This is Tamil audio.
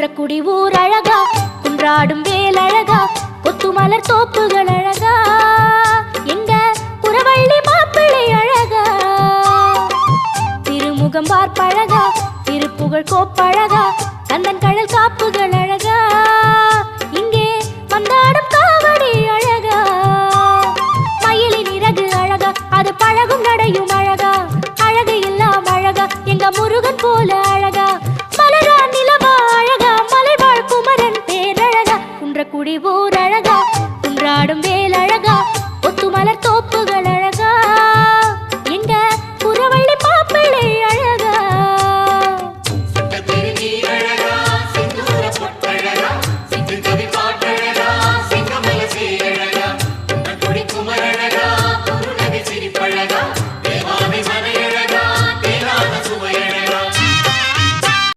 குன்றக்குடி ஊர் அழகா, குன்றாடும் வேல் அழகா, கொத்துமலர் தோப்புகள் அழகா, எங்க குறவள்ளி மாப்பிள்ளை அழகா, திருமுகம் பார்ப்பழகா, திருப்புகழ் கோப்பழகா, கந்தன் கடல் காப்புகள் அழகா, இங்கே வந்தாடும் காவடி அழகா, மயிலின் இறகு அழகா, அது பழகும் நடையும் அழகா, அழகு எல்லாம் அழகா, எங்க முருகன் போல அழகா.